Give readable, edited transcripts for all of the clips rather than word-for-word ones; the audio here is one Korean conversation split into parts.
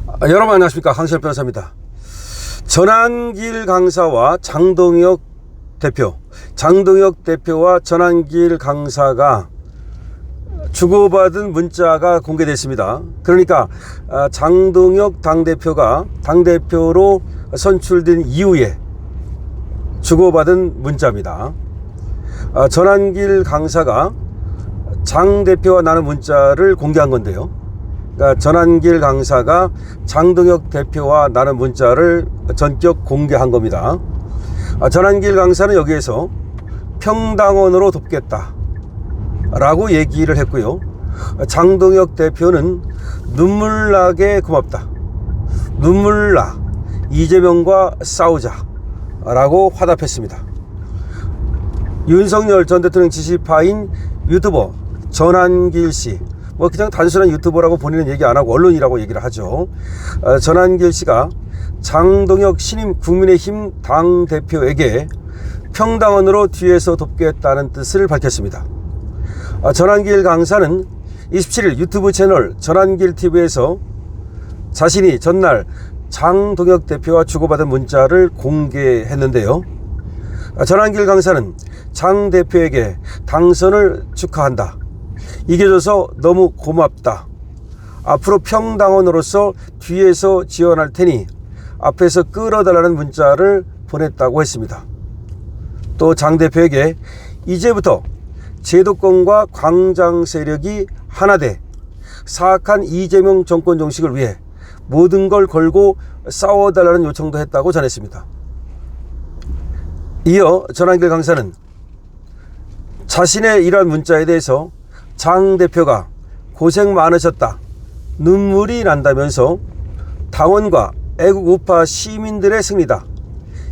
여러분 안녕하십니까, 강시열 변호사입니다. 전한길 강사와 장동혁 대표와 전한길 강사가 주고받은 문자가 공개됐습니다. 그러니까 장동혁 당대표가 당대표로 선출된 이후에 주고받은 문자입니다. 전한길 강사가 장 대표와 나눈 문자를 공개한 건데요. 그러니까 전한길 강사가 장동혁 대표와 나눈 문자를 전격 공개한 겁니다. 전한길 강사는 여기에서 평당원으로 돕겠다 라고 얘기를 했고요. 장동혁 대표는 눈물나게 고맙다, 눈물나, 이재명과 싸우자 라고 화답했습니다. 윤석열 전 대통령 지시파인 유튜버 전한길 씨, 그냥 단순한 유튜버라고 본인은 얘기 안 하고 언론이라고 얘기를 하죠. 전한길 씨가 장동혁 신임 국민의힘 당대표에게 평당원으로 뒤에서 돕겠다는 뜻을 밝혔습니다. 전한길 강사는 27일 유튜브 채널 전한길TV에서 자신이 전날 장동혁 대표와 주고받은 문자를 공개했는데요. 전한길 강사는 장 대표에게 당선을 축하한다, 이겨줘서 너무 고맙다, 앞으로 평당원으로서 뒤에서 지원할 테니 앞에서 끌어달라는 문자를 보냈다고 했습니다. 또 장 대표에게 이제부터 제도권과 광장 세력이 하나 돼 사악한 이재명 정권 종식을 위해 모든 걸 걸고 싸워달라는 요청도 했다고 전했습니다. 이어 전한길 강사는 자신의 이러한 문자에 대해서 장 대표가 고생 많으셨다, 눈물이 난다면서 당원과 애국 우파 시민들의 승리다,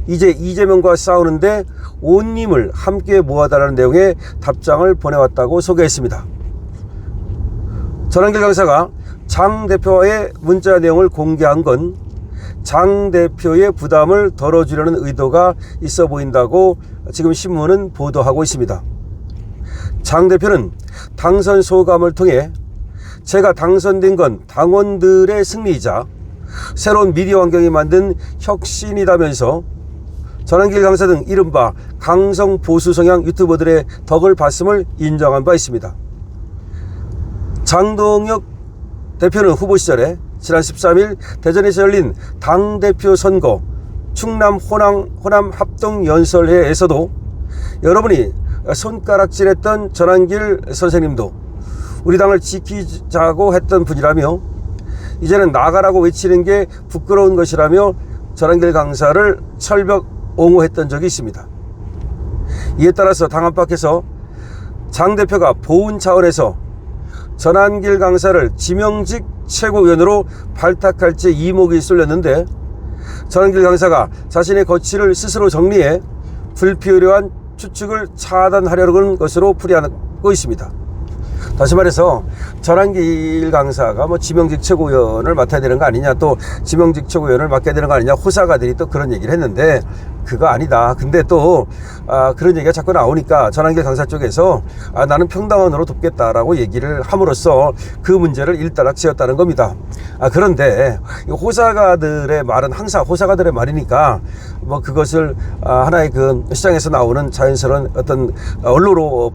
이제 이재명과 싸우는데 온 힘을 함께 모아달라는 내용의 답장을 보내왔다고 소개했습니다. 전한길 강사가 장 대표와의 문자 내용을 공개한 건 장 대표의 부담을 덜어주려는 의도가 있어 보인다고 지금 신문은 보도하고 있습니다. 장 대표는 당선 소감을 통해 제가 당선된 건 당원들의 승리이자 새로운 미디어 환경이 만든 혁신이다면서 전한길 강사 등 이른바 강성 보수 성향 유튜버들의 덕을 봤음을 인정한 바 있습니다. 장동혁 대표는 후보 시절에 지난 13일 대전에서 열린 당대표 선거 충남 호남 합동연설회에서도 여러분이 손가락질했던 전한길 선생님도 우리 당을 지키자고 했던 분이라며 이제는 나가라고 외치는 게 부끄러운 것이라며 전한길 강사를 철벽 옹호했던 적이 있습니다. 이에 따라서 당 안팎에서 장 대표가 보훈 차원에서 전한길 강사를 지명직 최고위원으로 발탁할지 이목이 쏠렸는데 전한길 강사가 자신의 거취를 스스로 정리해 불필요한 추측을 차단하려는 것으로 풀이하고 있습니다. 다시 말해서 전한길 강사가 지명직 최고위원을 맡아야 되는 거 아니냐, 또 지명직 최고위원을 맡게 되는 거 아니냐, 호사가들이 또 그런 얘기를 했는데 그거 아니다. 근데 또 그런 얘기가 자꾸 나오니까 전한길 강사 쪽에서 나는 평당원으로 돕겠다라고 얘기를 함으로써 그 문제를 일단락 지었다는 겁니다. 그런데 호사가들의 말은 항상 호사가들의 말이니까 그것을 하나의 그 시장에서 나오는 자연스러운 어떤 언로로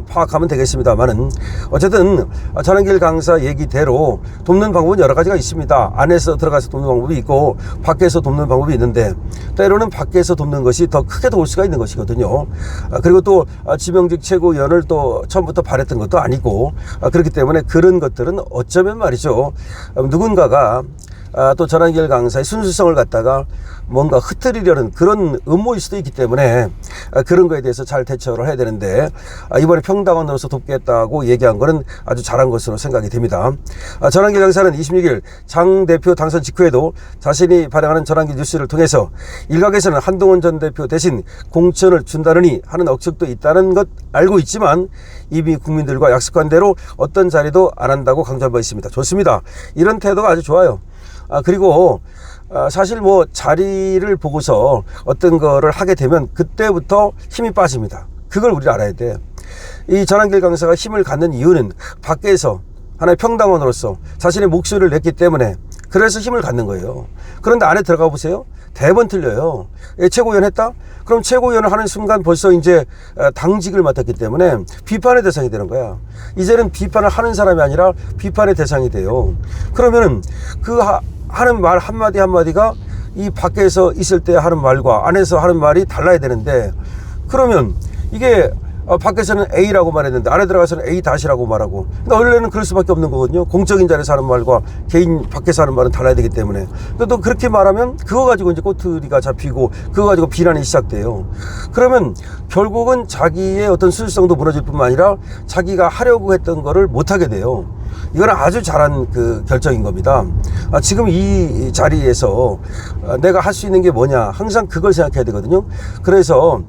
파악하면 되겠습니다만은, 어쨌든 전한길 강사 얘기대로 돕는 방법은 여러 가지가 있습니다. 안에서 들어가서 돕는 방법이 있고 밖에서 돕는 방법이 있는데 때로는 밖에서 돕는 것이 더 크게 도울 수가 있는 것이거든요. 그리고 또 지명직 최고위원을 또 처음부터 바랬던 것도 아니고, 그렇기 때문에 그런 것들은 어쩌면 말이죠, 누군가가 또 전한길 강사의 순수성을 갖다가 뭔가 흐트리려는 그런 음모일 수도 있기 때문에 그런 거에 대해서 잘 대처를 해야 되는데, 이번에 평당원으로서 돕겠다고 얘기한 거는 아주 잘한 것으로 생각이 됩니다. 전한길 강사는 26일 장 대표 당선 직후에도 자신이 발행하는 전한길 뉴스를 통해서 일각에서는 한동훈 전 대표 대신 공천을 준다느니 하는 억측도 있다는 것 알고 있지만 이미 국민들과 약속한 대로 어떤 자리도 안 한다고 강조한 바 있습니다. 좋습니다. 이런 태도가 아주 좋아요. 그리고 사실 자리를 보고서 어떤 거를 하게 되면 그때부터 힘이 빠집니다. 그걸 우리가 알아야 돼. 이 전한길 강사가 힘을 갖는 이유는 밖에서 하나의 평당원으로서 자신의 목소리를 냈기 때문에 그래서 힘을 갖는 거예요. 그런데 안에 들어가 보세요. 대번 틀려요. 최고위원 했다? 그럼 최고위원을 하는 순간 벌써 이제 당직을 맡았기 때문에 비판의 대상이 되는 거야. 이제는 비판을 하는 사람이 아니라 비판의 대상이 돼요. 그러면은 그 하는 말 한마디 한마디가 이 밖에서 있을 때 하는 말과 안에서 하는 말이 달라야 되는데, 그러면 이게 밖에서는 A라고 말했는데 안에 들어가서는 A-라고 말하고, 그러니까 원래는 그럴 수밖에 없는 거거든요. 공적인 자리에서 하는 말과 개인 밖에서 하는 말은 달라야 되기 때문에. 또 그렇게 말하면 그거 가지고 이제 꼬투리가 잡히고 그거 가지고 비난이 시작돼요. 그러면 결국은 자기의 어떤 수준성도 무너질 뿐만 아니라 자기가 하려고 했던 거를 못하게 돼요. 이건 아주 잘한 그 결정인 겁니다. 지금 이 자리에서 내가 할 수 있는 게 뭐냐, 항상 그걸 생각해야 되거든요. 그래서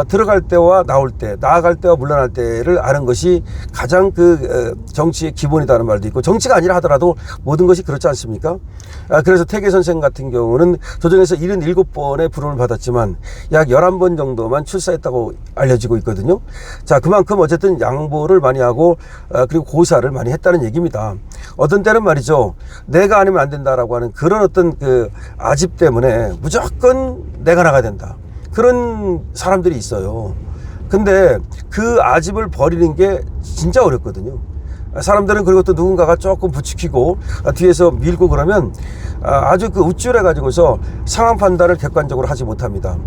들어갈 때와 나올 때, 나아갈 때와 물러날 때를 아는 것이 가장 그 정치의 기본이라는 말도 있고, 정치가 아니라 하더라도 모든 것이 그렇지 않습니까? 그래서 태계 선생 같은 경우는 조정에서 77번의 부름을 받았지만 약 11번 정도만 출사했다고 알려지고 있거든요. 자, 그만큼 어쨌든 양보를 많이 하고 그리고 고사를 많이 했다는 얘기입니다. 어떤 때는 말이죠, 내가 아니면 안 된다라고 하는 그런 어떤 그 아집 때문에 무조건 내가 나가야 된다, 그런 사람들이 있어요. 근데 그 아집을 버리는 게 진짜 어렵거든요. 사람들은 그리고 또 누군가가 조금 부추기고 뒤에서 밀고 그러면 아주 그 우쭐해 가지고서 상황 판단을 객관적으로 하지 못합니다.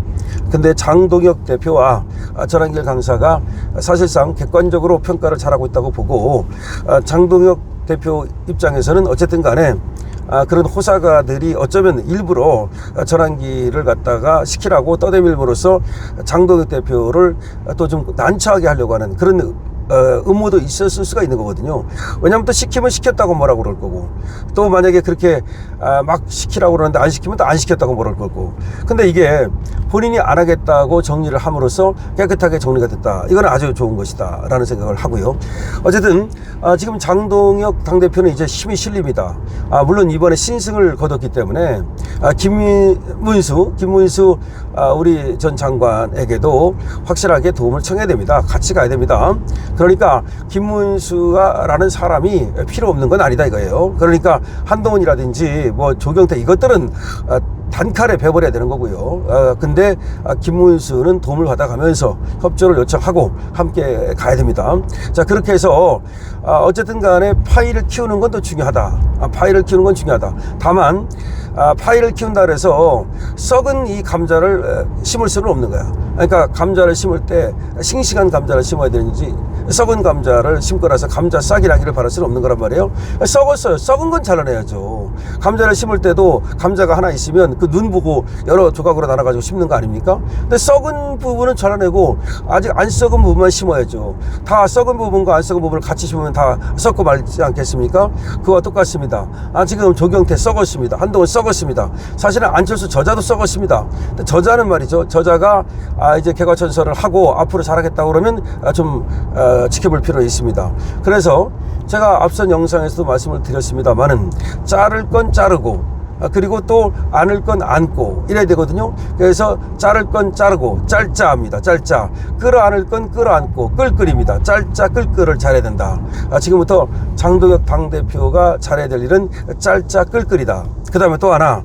근데 장동혁 대표와 전한길 강사가 사실상 객관적으로 평가를 잘하고 있다고 보고, 장동혁 대표 입장에서는 어쨌든 간에 그런 호사가들이 어쩌면 일부러 전환기를 갖다가 시키라고 떠대밀므로써 장동혁 대표를 또 좀 난처하게 하려고 하는 그런 음모도 있었을 수가 있는 거거든요. 왜냐하면 또 시키면 시켰다고 뭐라고 그럴 거고, 또 만약에 그렇게 막 시키라고 그러는데 안 시키면 또 안 시켰다고 뭐랄 거고. 근데 이게 본인이 안 하겠다고 정리를 함으로써 깨끗하게 정리가 됐다, 이건 아주 좋은 것이다 라는 생각을 하고요. 어쨌든 지금 장동혁 당대표는 이제 힘이 실립니다. 물론 이번에 신승을 거뒀기 때문에 김문수 우리 전 장관에게도 확실하게 도움을 청해야 됩니다. 같이 가야 됩니다. 그러니까 김문수라는 사람이 필요 없는 건 아니다 이거예요. 그러니까 한동훈이라든지 뭐 조경태, 이것들은 단칼에 배버려야 되는 거고요. 근데 김문수는 도움을 받아가면서 협조를 요청하고 함께 가야 됩니다. 자, 그렇게 해서 어쨌든 간에 파이를 키우는 건 더 중요하다. 파이를 키우는 건 중요하다. 다만 파이를 키운다 그래서 썩은 이 감자를 심을 수는 없는 거야. 그러니까 감자를 심을 때 싱싱한 감자를 심어야 되는지 썩은 감자를 심고 나서 감자 싹이 나기를 바랄 수는 없는 거란 말이에요. 썩었어요. 썩은 건 잘라내야죠. 감자를 심을 때도 감자가 하나 있으면 그 눈 보고 여러 조각으로 나눠가지고 심는 거 아닙니까? 근데 썩은 부분은 잘라내고 아직 안 썩은 부분만 심어야죠. 다 썩은 부분과 안 썩은 부분을 같이 심으면 다 썩고 말지 않겠습니까? 그와 똑같습니다. 지금 조경태 썩었습니다. 한동훈 썩었습니다. 사실은 안철수 저자도 썩었습니다. 근데 저자는 말이죠, 저자가 이제 개과천선을 하고 앞으로 잘하겠다고 그러면 좀 지켜볼 필요가 있습니다. 그래서 제가 앞선 영상에서도 말씀을 드렸습니다만은 자를 건 자르고 그리고 또 안을 건 안고 이래야 되거든요. 그래서 자를 건 자르고 짤짜입니다. 짤짜. 끌어안을 건 끌어안고 끌끌입니다. 짤짜 끌끌을 잘해야 된다. 지금부터 장동혁 당대표가 잘해야 될 일은 짤짜 끌끌이다. 그 다음에 또 하나,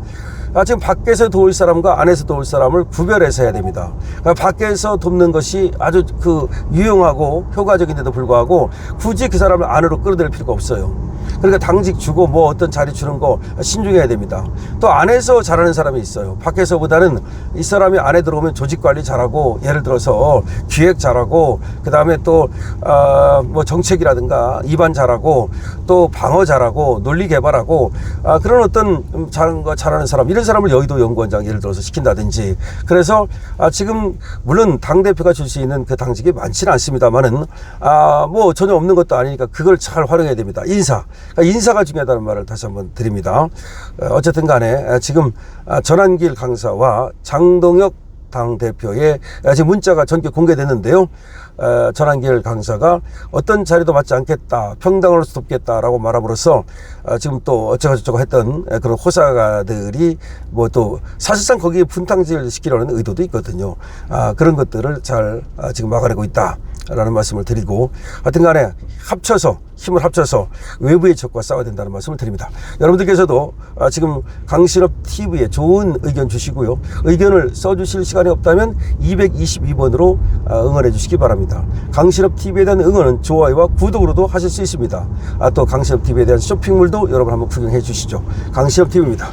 지금 밖에서 도울 사람과 안에서 도울 사람을 구별해서 해야 됩니다. 밖에서 돕는 것이 아주 그 유용하고 효과적인데도 불구하고 굳이 그 사람을 안으로 끌어들일 필요가 없어요. 그러니까 당직 주고 뭐 어떤 자리 주는 거 신중해야 됩니다. 또 안에서 잘하는 사람이 있어요. 밖에서보다는 이 사람이 안에 들어오면 조직 관리 잘하고, 예를 들어서 기획 잘하고, 그 다음에 또 뭐 정책이라든가 입안 잘하고, 또 방어 잘하고, 논리 개발하고, 그런 어떤 잘하는 사람, 이런 사람을 여의도 연구원장 예를 들어서 시킨다든지. 그래서 지금 물론 당대표가 줄 수 있는 그 당직이 많지는 않습니다만은 뭐 전혀 없는 것도 아니니까 그걸 잘 활용해야 됩니다. 그러니까 인사가 중요하다는 말을 다시 한번 드립니다. 어쨌든 간에 지금 전한길 강사와 장동혁 당대표의 지금 문자가 전격 공개됐는데요. 전한길 강사가 어떤 자리도 맞지 않겠다, 평당으로서 돕겠다라고 말함으로써 지금 또 어쩌고저쩌고 했던 그런 호사가들이 뭐 또 사실상 거기에 분탕질 시키려는 의도도 있거든요. 그런 것들을 잘 지금 막아내고 있다. 라는 말씀을 드리고, 하여튼 간에 힘을 합쳐서 외부의 적과 싸워야 된다는 말씀을 드립니다. 여러분들께서도 지금 강신업 TV에 좋은 의견 주시고요. 의견을 써주실 시간이 없다면 222번으로 응원해 주시기 바랍니다. 강신업 TV에 대한 응원은 좋아요와 구독으로도 하실 수 있습니다. 또 강신업 TV에 대한 쇼핑몰도 여러분 한번 구경해 주시죠. 강신업 TV입니다.